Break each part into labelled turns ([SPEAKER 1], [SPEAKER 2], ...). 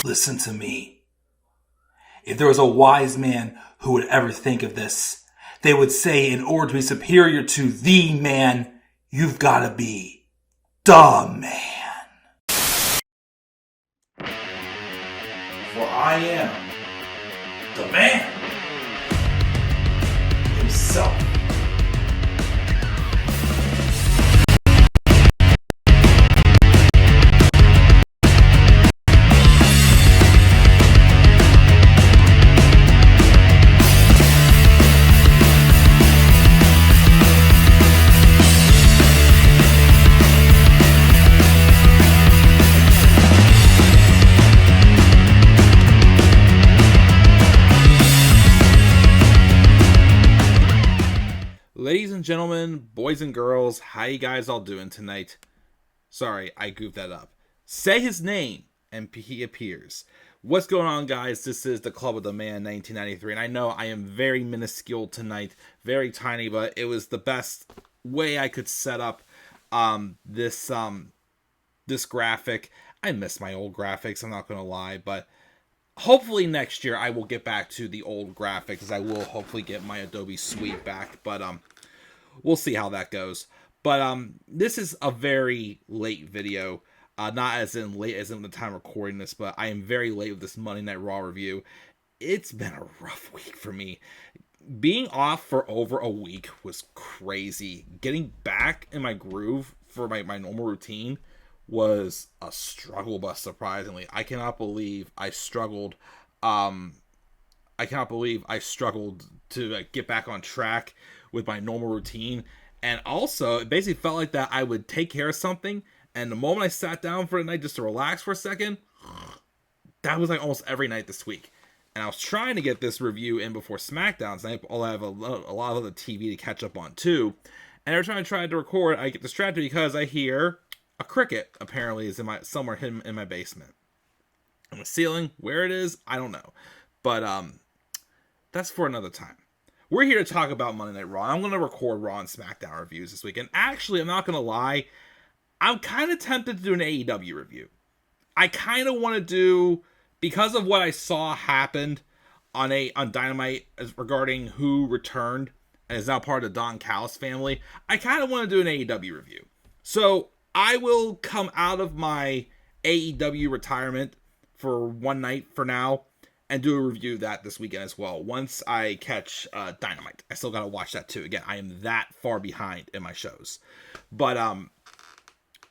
[SPEAKER 1] Listen to me. If there was a wise man who would ever think of this, they would say in order to be superior to the man, you've got to be the man. For I am the man himself.
[SPEAKER 2] Ladies and gentlemen, boys and girls, how you guys all doing tonight? Sorry, I goofed that up. Say his name, and he appears. What's going on, guys? This is the Club of the Man 1993, and I know I am very minuscule tonight, very tiny, but it was the best way I could set up this graphic. I miss my old graphics, I'm not going to lie, but hopefully next year I will get back to the old graphics. I will hopefully get my Adobe Suite back, but we'll see how that goes. But this is a very late video. Not as in late as in the time recording this, but I am very late with this Monday Night Raw review. It's been a rough week for me. Being off for over a week was crazy. Getting back in my groove for my normal routine was a struggle, but surprisingly, I cannot believe I struggled. I cannot believe I struggled to get back on track with my normal routine. And also, it basically felt like that I would take care of something, and the moment I sat down for the night just to relax for a second, that was like almost every night this week. And I was trying to get this review in before SmackDown, so I have a lot of other TV to catch up on too. And every time I tried to record, I get distracted because I hear a cricket apparently is somewhere hidden in my basement. On the ceiling, where it is, I don't know. But that's for another time. We're here to talk about Monday Night Raw. I'm going to record Raw and SmackDown reviews this week. And actually, I'm not going to lie, I'm kind of tempted to do an AEW review. I kind of want to do, because of what I saw happened on Dynamite regarding who returned and is now part of the Don Callis family, I kind of want to do an AEW review. So I will come out of my AEW retirement for one night for now and do a review of that this weekend as well. Once I catch Dynamite. I still got to watch that too. Again, I am that far behind in my shows. But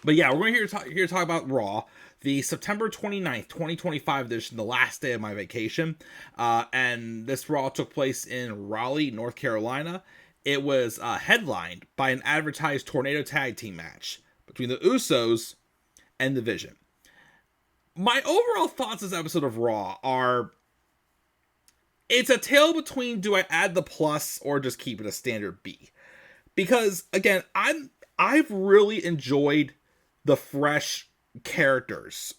[SPEAKER 2] yeah, we're here to talk about Raw, the September 29th, 2025 edition, the last day of my vacation. And this Raw took place in Raleigh, North Carolina. It was headlined by an advertised tornado tag team match between the Usos and the Vision. My overall thoughts this episode of Raw are, it's a tale between do I add the plus or just keep it a standard B. Because again, I've really enjoyed the fresh characters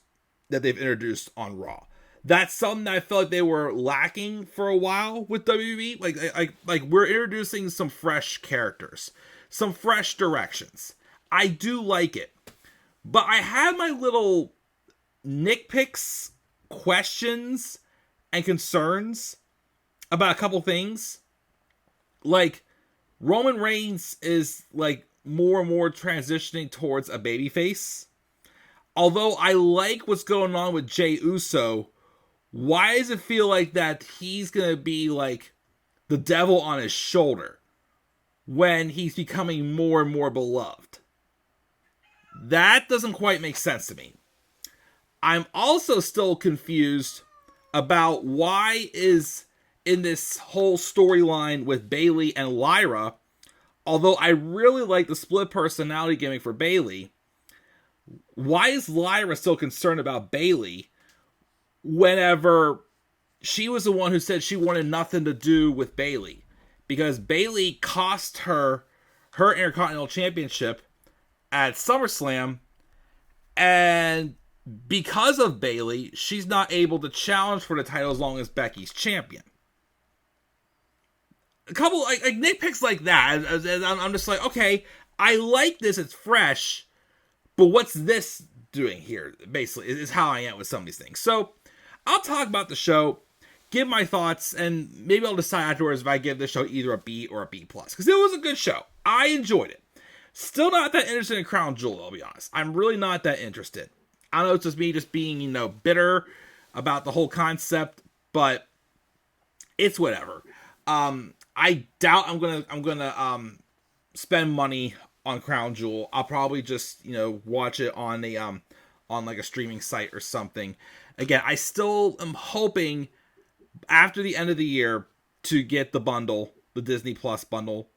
[SPEAKER 2] that they've introduced on Raw. That's something that I felt like they were lacking for a while with WWE. Like we're introducing some fresh characters, some fresh directions. I do like it. But I had my little nitpicks, questions, and concerns about a couple things. Like, Roman Reigns is like more and more transitioning towards a babyface. Although I like what's going on with Jey Uso, why does it feel like that he's going to be like the devil on his shoulder when he's becoming more and more beloved? That doesn't quite make sense to me. I'm also still confused about why is in this whole storyline with Bayley and Lyra, although I really like the split personality gimmick for Bayley, why is Lyra still concerned about Bayley whenever she was the one who said she wanted nothing to do with Bayley? Because Bayley cost her Intercontinental Championship at SummerSlam, and because of Bayley, she's not able to challenge for the title as long as Becky's champion. A couple like nitpicks like that, and I'm just like, okay, I like this, it's fresh, but what's this doing here? Basically, is how I am with some of these things. So I'll talk about the show, give my thoughts, and maybe I'll decide afterwards if I give this show either a B or a B+. Because it was a good show. I enjoyed it. Still not that interested in Crown Jewel, I'll be honest. I'm really not that interested. I don't know, it's just me just being, bitter about the whole concept, but it's whatever. I doubt I'm gonna spend money on Crown Jewel. I'll probably just, watch it on a streaming site or something. Again, I still am hoping after the end of the year to get the bundle, the Disney Plus bundle.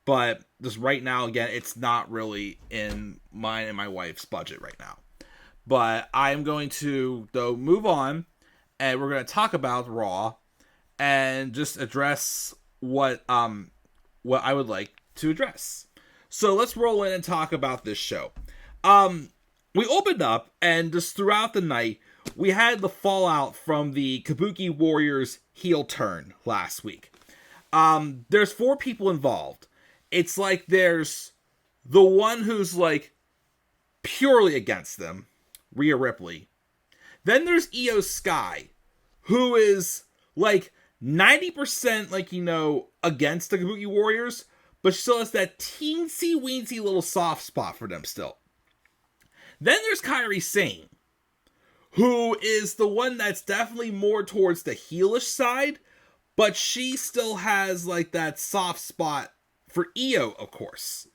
[SPEAKER 2] But just right now, again, it's not really in mine and my wife's budget right now. But I'm going to, though, move on, and we're going to talk about Raw and just address what I would like to address. So let's roll in and talk about this show. We opened up, and just throughout the night, we had the fallout from the Kabuki Warriors heel turn last week. There's 4 people involved. It's like there's the one who's like purely against them, Rhea Ripley. Then there's Io Sky, who is like 90% against the Kabuki Warriors, but still has that teensy weensy little soft spot for them still. Then there's Kairi Sane, who is the one that's definitely more towards the heelish side, but she still has like that soft spot for Io, of course.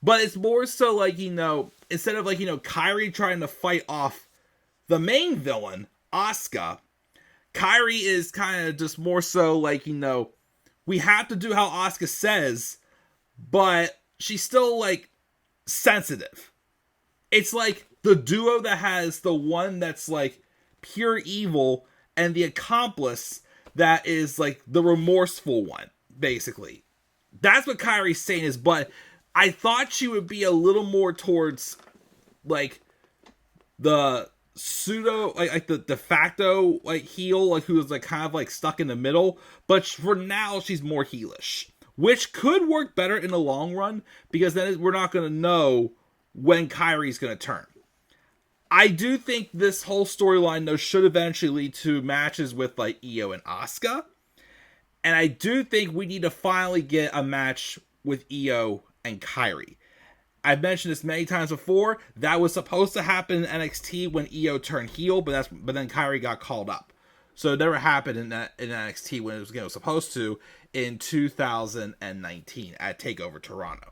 [SPEAKER 2] But it's more so instead of Kairi trying to fight off the main villain, Asuka, Kairi is kind of just more so we have to do how Asuka says, but she's still sensitive. It's like the duo that has the one that's pure evil and the accomplice that is the remorseful one, basically. That's what Kairi Sane is, but I thought she would be a little more towards the pseudo the de facto heel, who is kind of stuck in the middle, but for now she's more heelish, which could work better in the long run, because then we're not going to know when Kairi's going to turn. I do think this whole storyline, though, should eventually lead to matches with Io and Asuka. And I do think we need to finally get a match with Io and Kairi. I've mentioned this many times before. That was supposed to happen in NXT when Io turned heel, but then Kairi got called up. So it never happened in NXT when it was supposed to in 2019 at TakeOver Toronto.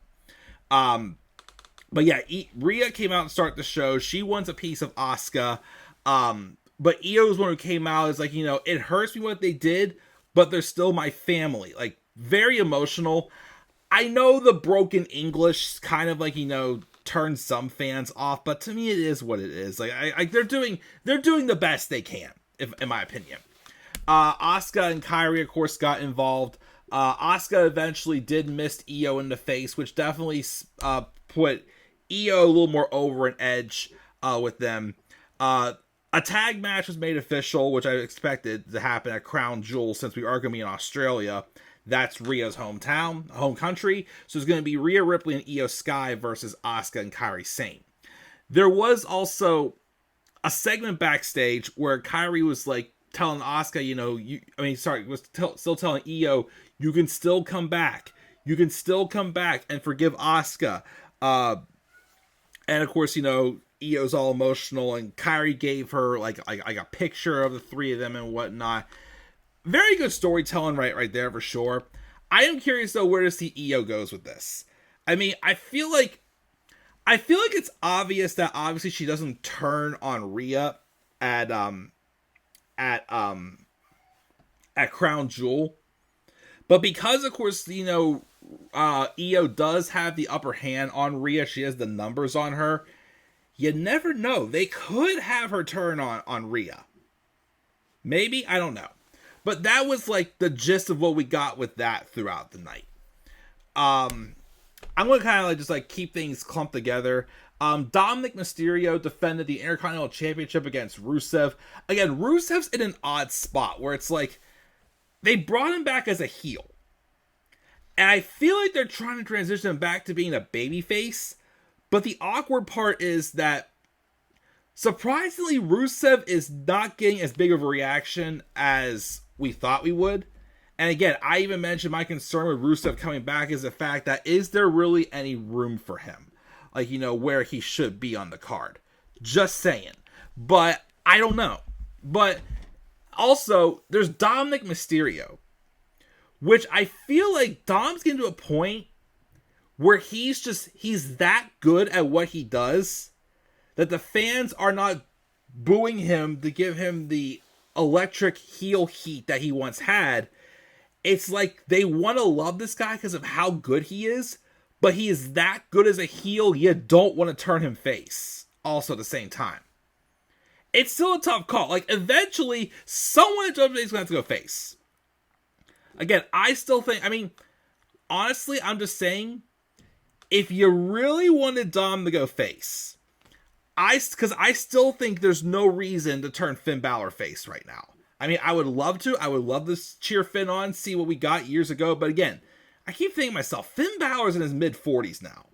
[SPEAKER 2] But yeah, Rhea came out and started the show. She wants a piece of Asuka. But Io's one who came out is it hurts me what they did, but they're still my family. Very emotional. I know the broken English kind of turns some fans off, but to me it is what it is. They're doing the best they can, in my opinion. Asuka and Kairi, of course, got involved. Asuka eventually did miss Io in the face, which definitely put Io a little more over an edge with them. A tag match was made official, which I expected to happen at Crown Jewel, since we are going to be in Australia. That's Rhea's home country. So it's going to be Rhea Ripley and Io Sky versus Asuka and Kairi Sane. There was also a segment backstage where Kairi was telling Asuka, still telling Io, you can still come back. You can still come back and forgive Asuka. And of course, Io's all emotional, and Kairi gave her a picture of the 3 of them and whatnot. Very good storytelling right there for sure. I am curious though, where to see Io goes with this. I mean, I feel like it's obvious that obviously she doesn't turn on Rhea at Crown Jewel, but because of course Io does have the upper hand on Rhea, she has the numbers on her. You never know. They could have her turn on Rhea. Maybe, I don't know. But that was the gist of what we got with that throughout the night. I'm going to kind of just keep things clumped together. Dominik Mysterio defended the Intercontinental Championship against Rusev. Again, Rusev's in an odd spot where it's they brought him back as a heel. And I feel like they're trying to transition him back to being a babyface. But the awkward part is that Surprisingly, Rusev is not getting as big of a reaction as we thought we would. And again, I even mentioned my concern with Rusev coming back is the fact that is there really any room for him? Like, where he should be on the card. Just saying. But I don't know. But also, there's Dominik Mysterio, which I feel like Dom's getting to a point where he's that good at what he does that the fans are not booing him to give him the electric heel heat that he once had. It's like they want to love this guy because of how good he is, but he is that good as a heel, you don't want to turn him face also at the same time. It's still a tough call. Like, eventually, someone at WWE is going to have to go face. Again, I still think, honestly, I'm just saying, if you really wanted Dom to go face, because I still think there's no reason to turn Finn Balor face right now. I would love to. I would love to cheer Finn on, see what we got years ago. But again, I keep thinking to myself, Finn Balor's in his mid-40s now.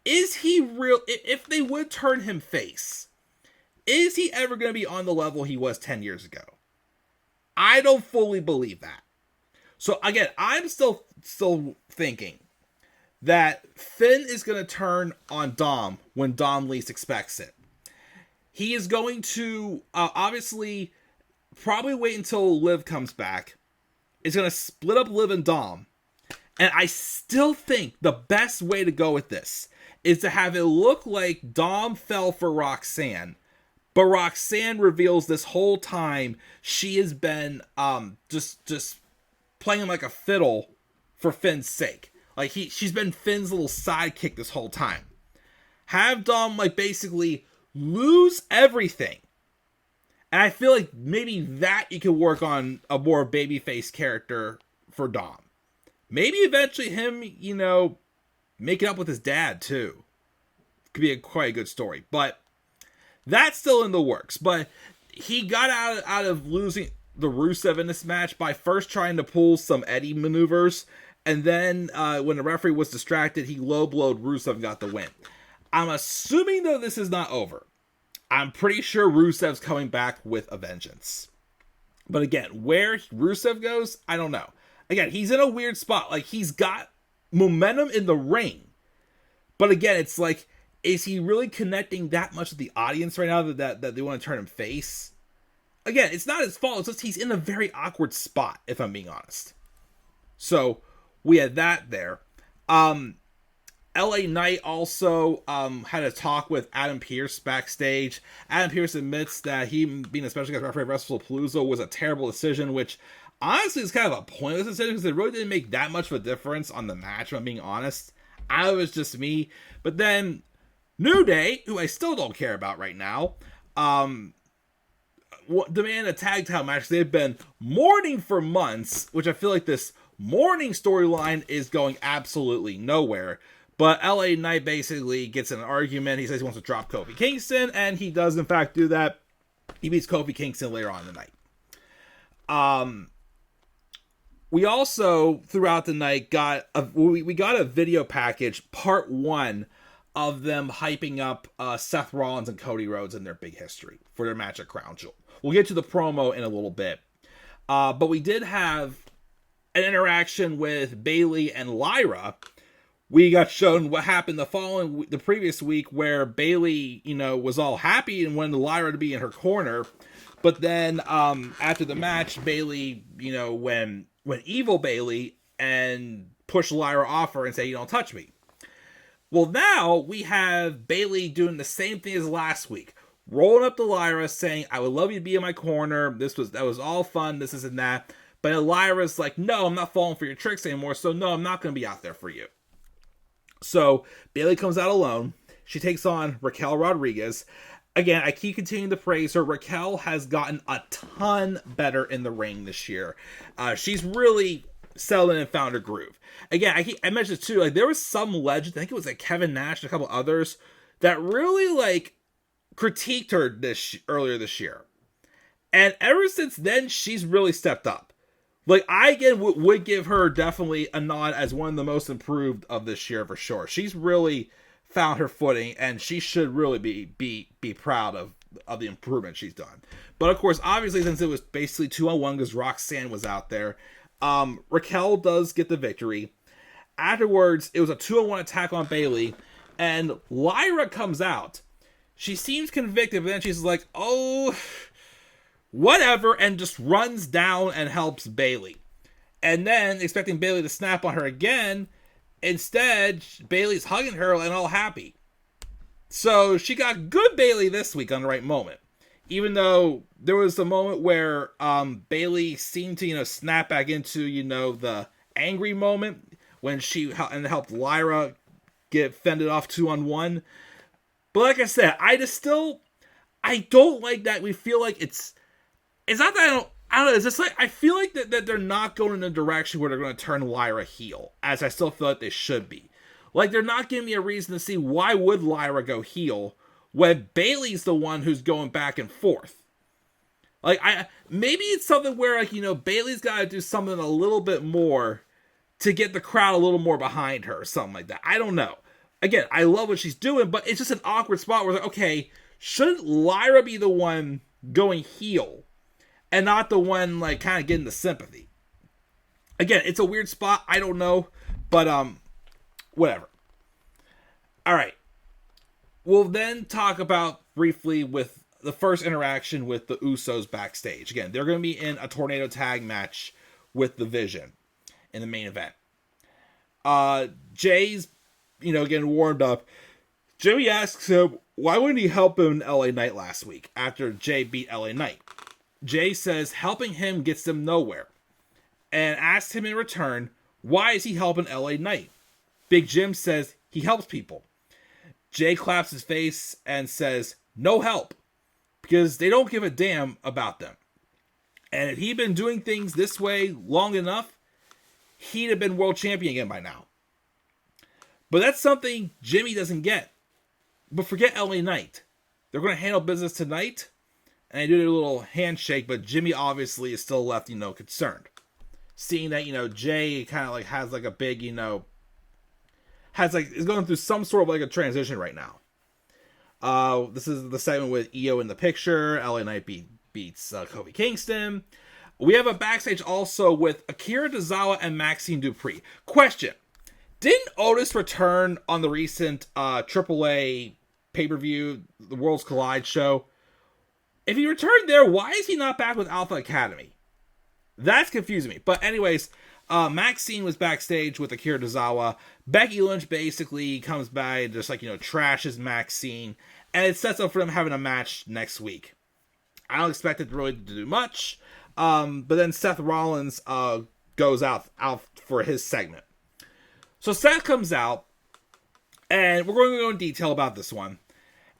[SPEAKER 2] Is he real? If they would turn him face, is he ever going to be on the level he was 10 years ago? I don't fully believe that. So again, I'm still thinking that Finn is going to turn on Dom when Dom least expects it. He is going to obviously probably wait until Liv comes back. It's going to split up Liv and Dom. And I still think the best way to go with this is to have it look like Dom fell for Roxanne. But Roxanne reveals this whole time she has been just playing like a fiddle for Finn's sake. Like she's been Finn's little sidekick this whole time. Have Dom basically lose everything. And I feel like maybe that you could work on a more babyface character for Dom. Maybe eventually him, making up with his dad too. Could be quite a good story. But that's still in the works. But he got out of losing the Rusev in this match by first trying to pull some Eddie maneuvers. And then when the referee was distracted, he low-blowed Rusev and got the win. I'm assuming, though, this is not over. I'm pretty sure Rusev's coming back with a vengeance. But again, where Rusev goes, I don't know. Again, he's in a weird spot. Like, he's got momentum in the ring. But again, it's like, is he really connecting that much with the audience right now that they want to turn him face? Again, it's not his fault. It's just he's in a very awkward spot, if I'm being honest. So, we had that there. LA Knight also had a talk with Adam Pearce backstage. Adam Pearce admits that he being a special guest referee at WrestlePalooza was a terrible decision, which honestly is kind of a pointless decision because it really didn't make that much of a difference on the match, if I'm being honest. I was just me. But then New Day, who I still don't care about right now, demand a tag title match. They've been mourning for months, which I feel like this mourning storyline is going absolutely nowhere. But LA Knight basically gets in an argument. He says he wants to drop Kofi Kingston, and he does in fact do that. He beats Kofi Kingston later on in the night. We also throughout the night got a video package, part 1 of them hyping up Seth Rollins and Cody Rhodes in their big history for their match at Crown Jewel. We'll get to the promo in a little bit, but we did have an interaction with Bayley and Lyra. We got shown what happened the previous week where Bayley, was all happy and wanted Lyra to be in her corner. But then after the match, Bayley, when evil Bayley and pushed Lyra off her and say, "You don't touch me." Well, now we have Bayley doing the same thing as last week. Rolling up to Lyra saying, "I would love you to be in my corner. That was all fun. This and that." But Lyra's like, "No, I'm not falling for your tricks anymore. So no, I'm not going to be out there for you." So Bayley comes out alone. She takes on Raquel Rodriguez. Again, I keep continuing to praise her. Raquel has gotten a ton better in the ring this year. She's really settled in and found her groove. Again, I mentioned too, there was some legend, I think it was Kevin Nash and a couple others, that really critiqued her earlier this year. And ever since then, she's really stepped up. I again would give her definitely a nod as one of the most improved of this year for sure. She's really found her footing, and she should really be proud of of the improvement she's done. But of course, obviously, since it was basically 2-on-1 because Roxanne was out there, Raquel does get the victory. Afterwards, it was a 2-on-1 attack on Bayley, and Lyra comes out. She seems convicted, but then she's like, oh, whatever, and just runs down and helps Bayley. And then, expecting Bayley to snap on her again, instead, Bayley's hugging her and all happy. So she got good Bayley this week on the right moment. Even though there was a moment where Bayley seemed to, snap back into, the angry moment when she helped Lyra get fended off 2-on-1. But like I said, I don't like that. We feel like it's not that I don't know. It's just like, I feel like that they're not going in a direction where they're going to turn Lyra heel, as I still feel like they should be. Like, they're not giving me a reason to see why would Lyra go heel when Bayley's the one who's going back and forth. Like, maybe it's something where, like, Bayley's got to do something a little bit more to get the crowd a little more behind her or something like that. I don't know. Again, I love what she's doing, but it's just an awkward spot where, like, okay, shouldn't Lyra be the one going heel and not the one, like, kind of getting the sympathy? Again, it's a weird spot. I don't know, but, whatever. All right. We'll then talk about briefly with the first interaction with the Usos backstage. Again, they're going to be in a tornado tag match with the Vision in the main event. Jay's, getting warmed up. Jimmy asks him, why wouldn't he help him in LA Knight last week after Jay beat LA Knight? Jay says helping him gets them nowhere, and asks him in return, why is he helping LA Knight? Big Jim says he helps people. Jay claps his face and says, no help, because they don't give a damn about them. And if he'd been doing things this way long enough, he'd have been world champion again by now. But that's something Jimmy doesn't get. But forget LA Knight. They're going to handle business tonight, and they do a little handshake, but Jimmy obviously is still left, concerned. Seeing that, Jay kind of like has like a big, is going through some sort of like a transition right now. This is the segment with EO in the picture. LA Knight beats Kofi Kingston. We have a backstage also with Akira Tozawa and Maxxine Dupri. Question. Didn't Otis return on the recent AAA pay-per-view, the Worlds Collide show? If he returned there, why is he not back with Alpha Academy? That's confusing me. But anyways, Maxxine was backstage with Akira Tozawa. Becky Lynch basically comes by and just trashes Maxxine. And it sets up for them having a match next week. I don't expect it really to do much. But then Seth Rollins goes out for his segment. So Seth comes out, and we're going to go in detail about this one.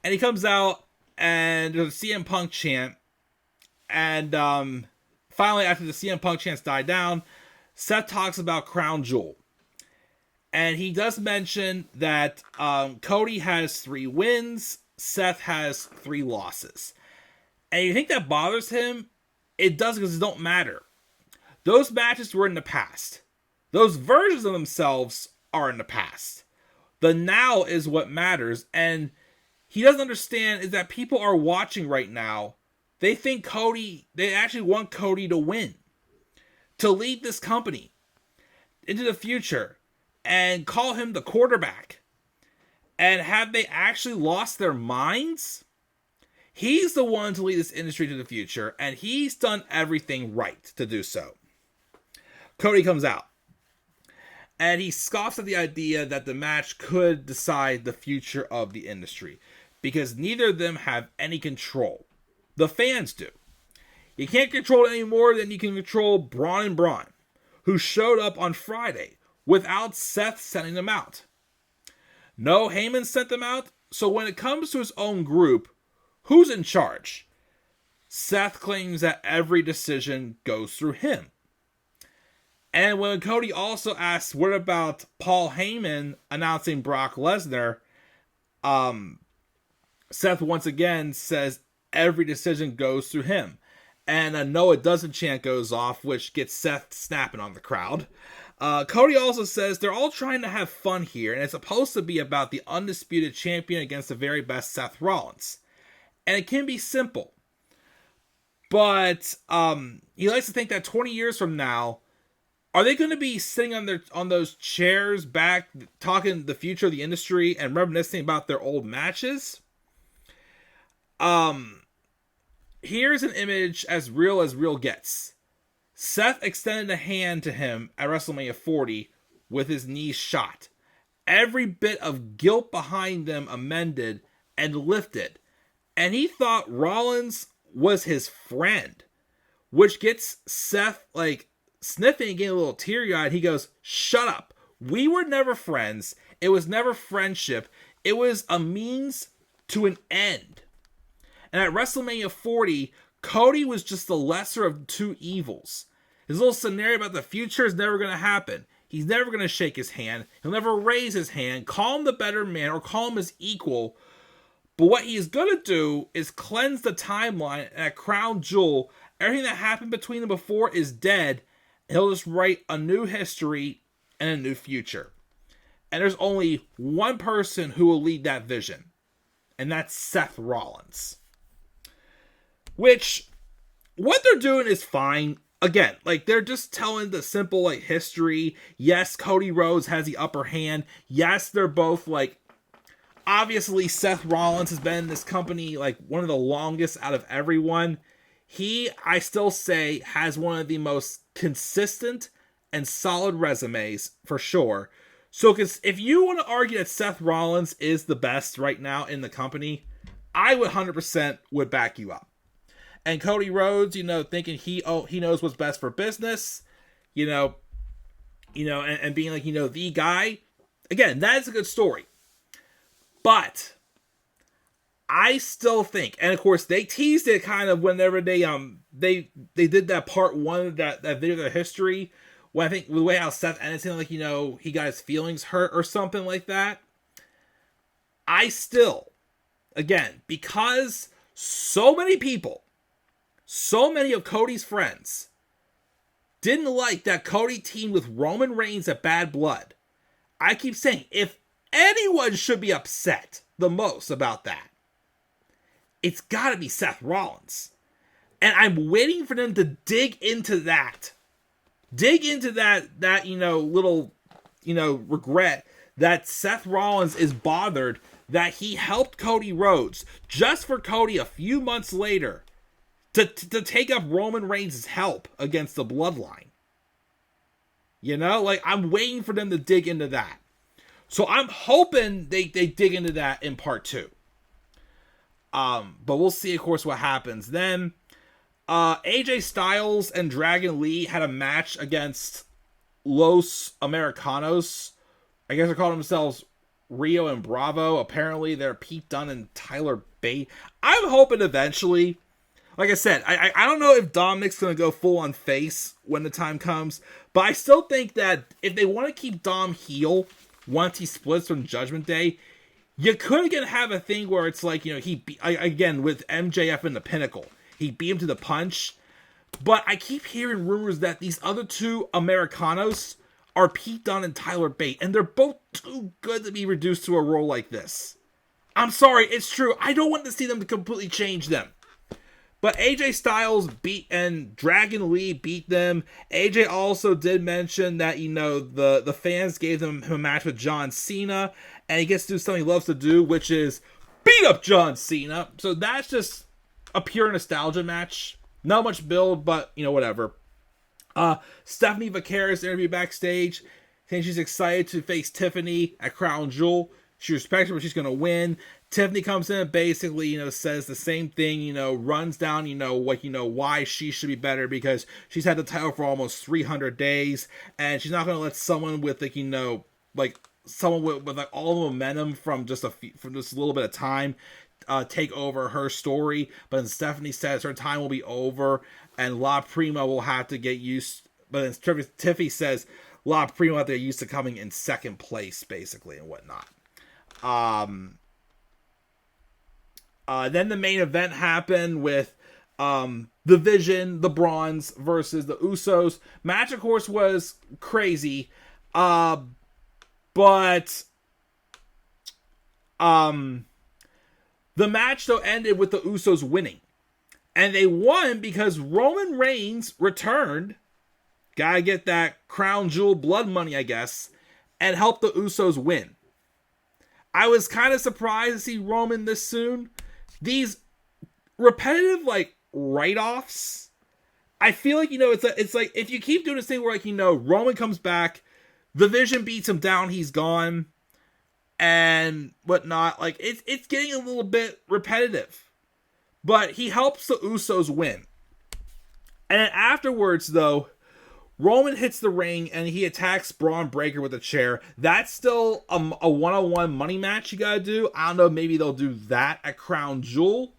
[SPEAKER 2] And he comes out, and there's a CM Punk chant. And finally, after the CM Punk chants die down, Seth talks about Crown Jewel. And he does mention that Cody has 3 wins, Seth has 3 losses. And you think that bothers him? It doesn't, because it don't matter. Those matches were in the past. Those versions of themselves are in the past. The now is what matters. And he doesn't understand is that people are watching right now. They think they actually want Cody to win. To lead this company into the future. And call him the quarterback. And have they actually lost their minds? He's the one to lead this industry to the future. And he's done everything right to do so. Cody comes out. And he scoffs at the idea that the match could decide the future of the industry. Because neither of them have any control. The fans do. You can't control it any more than you can control Braun and Braun, who showed up on Friday without Seth sending them out. No, Heyman sent them out. So when it comes to his own group, who's in charge? Seth claims that every decision goes through him. And when Cody also asks, what about Paul Heyman announcing Brock Lesnar? Seth once again says every decision goes through him. And a no it doesn't chant goes off, which gets Seth snapping on the crowd. Cody also says they're all trying to have fun here, and it's supposed to be about the undisputed champion against the very best Seth Rollins. And it can be simple. But he likes to think that 20 years from now, are they going to be sitting on those chairs back, talking the future of the industry and reminiscing about their old matches? Here's an image as real gets. Seth extended a hand to him at WrestleMania 40 with his knees shot. Every bit of guilt behind them amended and lifted. And he thought Rollins was his friend, which gets Seth like sniffing and getting a little teary-eyed. He goes, "Shut up. We were never friends. It was never friendship. It was a means to an end." And at WrestleMania 40, Cody was just the lesser of two evils. His little scenario about the future is never going to happen. He's never going to shake his hand. He'll never raise his hand, call him the better man, or call him his equal. But what he's going to do is cleanse the timeline, and at Crown Jewel, everything that happened between them before is dead. And he'll just write a new history and a new future. And there's only one person who will lead that vision, and that's Seth Rollins. Which, what they're doing is fine. Again, like, they're just telling the simple, like, history. Yes, Cody Rhodes has the upper hand. Yes, they're both, like, obviously Seth Rollins has been in this company, like, one of the longest out of everyone. He, I still say, has one of the most consistent and solid resumes, for sure. So, if you want to argue that Seth Rollins is the best right now in the company, I would 100% would back you up. And Cody Rhodes, thinking he knows what's best for business, and being like, the guy. Again, that is a good story. But I still think, and of course they teased it kind of whenever they did that part one of that video of their history, when I think the way how Seth ended it, like, he got his feelings hurt or something like that. I still, again, because so many of Cody's friends didn't like that Cody teamed with Roman Reigns at Bad Blood. I keep saying, if anyone should be upset the most about that, it's got to be Seth Rollins. And I'm waiting for them to dig into that. Dig into that little, regret that Seth Rollins is bothered that he helped Cody Rhodes just for Cody a few months later to take up Roman Reigns' help against the Bloodline. I'm waiting for them to dig into that. So I'm hoping they dig into that in part 2. But we'll see, of course, what happens. Then, AJ Styles and Dragon Lee had a match against Los Americanos. I guess they're calling themselves Rio and Bravo. Apparently, they're Pete Dunne and Tyler Bate. I'm hoping eventually, like I said, I don't know if Dominik's going to go full on face when the time comes, but I still think that if they want to keep Dom heel once he splits from Judgment Day, you could again have a thing where it's like, again, with MJF in the Pinnacle, he beat him to the punch. But I keep hearing rumors that these other two Americanos are Pete Dunne and Tyler Bate, and they're both too good to be reduced to a role like this. I'm sorry, it's true. I don't want to see them to completely change them. But AJ Styles beat and Dragon Lee beat them. AJ also did mention that, the fans gave him a match with John Cena, and he gets to do something he loves to do, which is beat up John Cena. So that's just a pure nostalgia match. Not much build, but, whatever. Stephanie Vaquer's interview backstage, saying she's excited to face Tiffany at Crown Jewel. She respects her, but she's going to win. Tiffany comes in and basically, says the same thing, runs down, why she should be better, because she's had the title for almost 300 days, and she's not going to let someone with, someone with all the momentum from just a little bit of time take over her story. But then Stephanie says her time will be over, and La Prima will have to get used. But then Tiffany says La Prima will have to get used to coming in second place, basically, and whatnot. Then the main event happened with the Vision, the Bronze versus the Usos. Match, of course, was crazy. But the The match, though, ended with the Usos winning. And they won because Roman Reigns returned. Gotta get that crown jewel blood money, I guess. And helped the Usos win. I was kind of surprised to see Roman this soon. These repetitive, like, write-offs. I feel like, it's like, if you keep doing this thing where, like, Roman comes back, the Vision beats him down, he's gone, and whatnot, like, it's getting a little bit repetitive. But he helps the Usos win. And afterwards, though, Roman hits the ring and he attacks Braun Breaker with a chair. That's still a one-on-one money match you gotta do. I don't know, maybe they'll do that at Crown Jewel.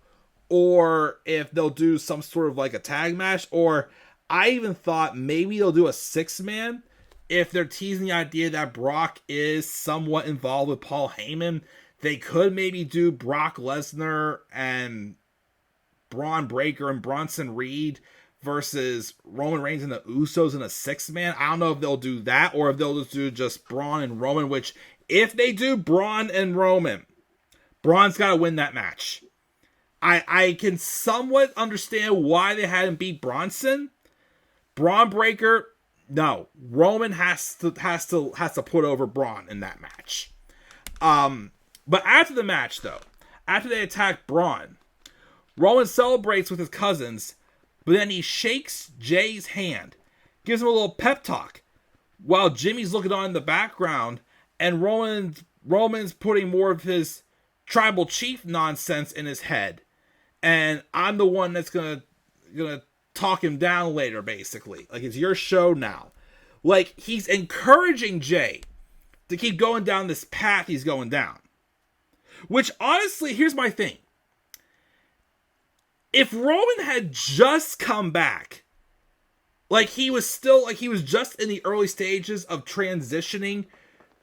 [SPEAKER 2] Or if they'll do some sort of like a tag match. Or I even thought maybe they'll do a 6-man. If they're teasing the idea that Brock is somewhat involved with Paul Heyman. They could maybe do Brock Lesnar and Braun Breaker and Bronson Reed versus Roman Reigns and the Usos in a 6-man. I don't know if they'll do that or if they'll just do Braun and Roman, which if they do Braun and Roman, Braun's got to win that match. I can somewhat understand why they hadn't beat Bronson. Braun Breaker, no. Roman has to put over Braun in that match. But after the match, though, after they attack Braun, Roman celebrates with his cousins, but then he shakes Jay's hand, gives him a little pep talk, while Jimmy's looking on in the background, and Roman's putting more of his tribal chief nonsense in his head. And I'm the one that's gonna talk him down later, basically. Like, it's your show now. Like, he's encouraging Jay to keep going down this path he's going down. Which, honestly, here's my thing. If Roman had just come back, like he was just in the early stages of transitioning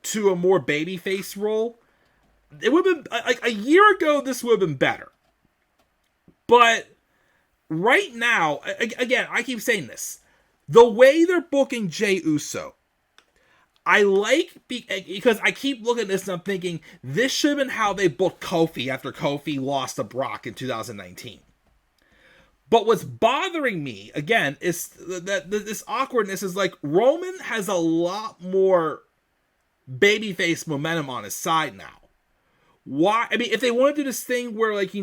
[SPEAKER 2] to a more babyface role, it would have been, like, a year ago, this would have been better. But right now, again, I keep saying this, the way they're booking Jey Uso, I like, because I keep looking at this and I'm thinking, this should have been how they booked Kofi after Kofi lost to Brock in 2019. But what's bothering me, again, is that this awkwardness is like, Roman has a lot more babyface momentum on his side now. Why? I mean, if they want to do this thing where, like,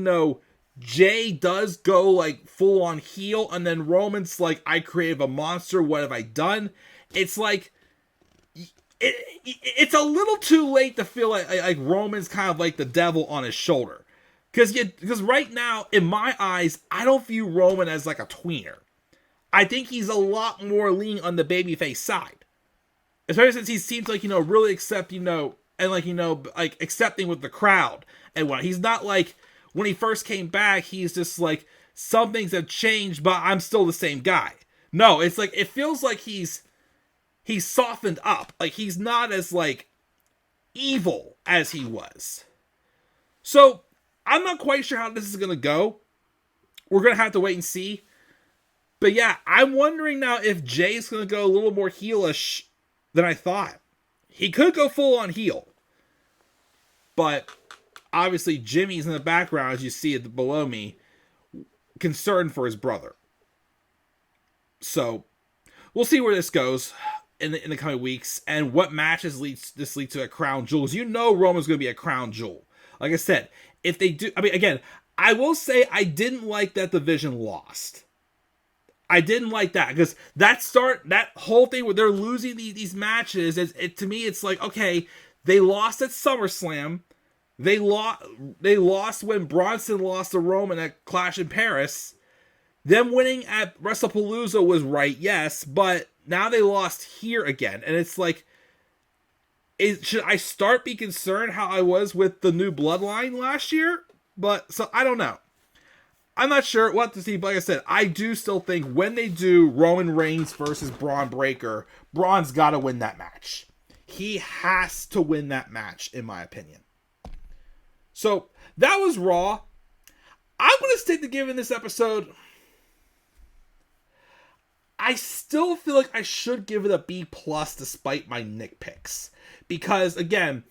[SPEAKER 2] Jay does go, like, full on heel, and then Roman's like, I created a monster, what have I done? It's like, it's a little too late to feel like Roman's kind of like the devil on his shoulder. Because right now, in my eyes, I don't view Roman as like a tweener. I think he's a lot more leaning on the babyface side. Especially since he seems like, really accepting with the crowd. And what, he's not like, when he first came back, he's just like, some things have changed, but I'm still the same guy. No, it's like, it feels like he's softened up. Like, he's not as, like, evil as he was. So, I'm not quite sure how this is going to go. We're going to have to wait and see. But yeah, I'm wondering now if Jay's going to go a little more heelish than I thought. He could go full on heel. But obviously Jimmy's in the background, as you see it below me, concerned for his brother. So we'll see where this goes in the coming weeks and what matches lead to a crown jewel. Roman's going to be a crown jewel. Like I said, if they do, I mean, again, I will say I didn't like that the Vision lost. I didn't like that because that whole thing where they're losing these matches, to me, it's like, okay, they lost at SummerSlam. They lost when Bronson lost to Roman at Clash in Paris. Them winning at WrestlePalooza was right, yes, but now they lost here again. And it's like, should I be concerned how I was with the new bloodline last year? But, so, I don't know. I'm not sure what to see, but like I said, I do still think when they do Roman Reigns versus Braun Breaker, Braun's got to win that match. He has to win that match, in my opinion. So, that was Raw. I'm going to stick to giving this episode, I still feel like I should give it a B+ despite my nitpicks. Because, again,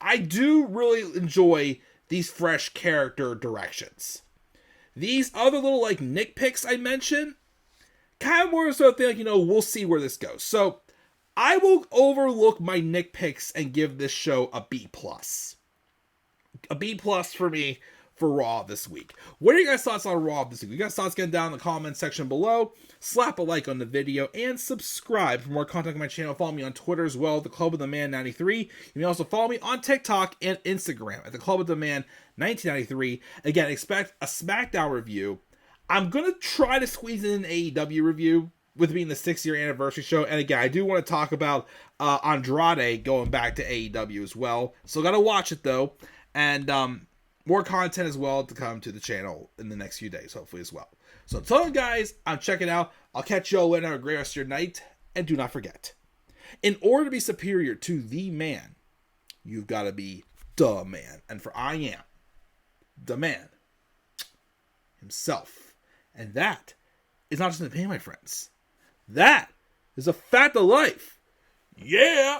[SPEAKER 2] I do really enjoy these fresh character directions. These other little like nitpicks I mentioned, kind of more so thing like, we'll see where this goes. So I will overlook my nitpicks and give this show a B+. A B+ for me for Raw this week. What are you guys' thoughts on Raw this week? You guys' thoughts, get down in the comments section below. Slap a like on the video and subscribe for more content on my channel. Follow me on Twitter as well, The Club of the Man 93. You can also follow me on TikTok and Instagram at The Club of the Man 1993. Again, expect a SmackDown review. I'm going to try to squeeze in an AEW review with being the 6-year anniversary show. And again, I do want to talk about Andrade going back to AEW as well. Still got to watch it though. And more content as well to come to the channel in the next few days, hopefully as well. So until then, guys, I'm checking out. I'll catch y'all later. Have a great rest of your night. And do not forget, in order to be superior to the man, you've got to be the man. And for I am the man himself. And that is not just an opinion, my friends. That is a fact of life. Yeah!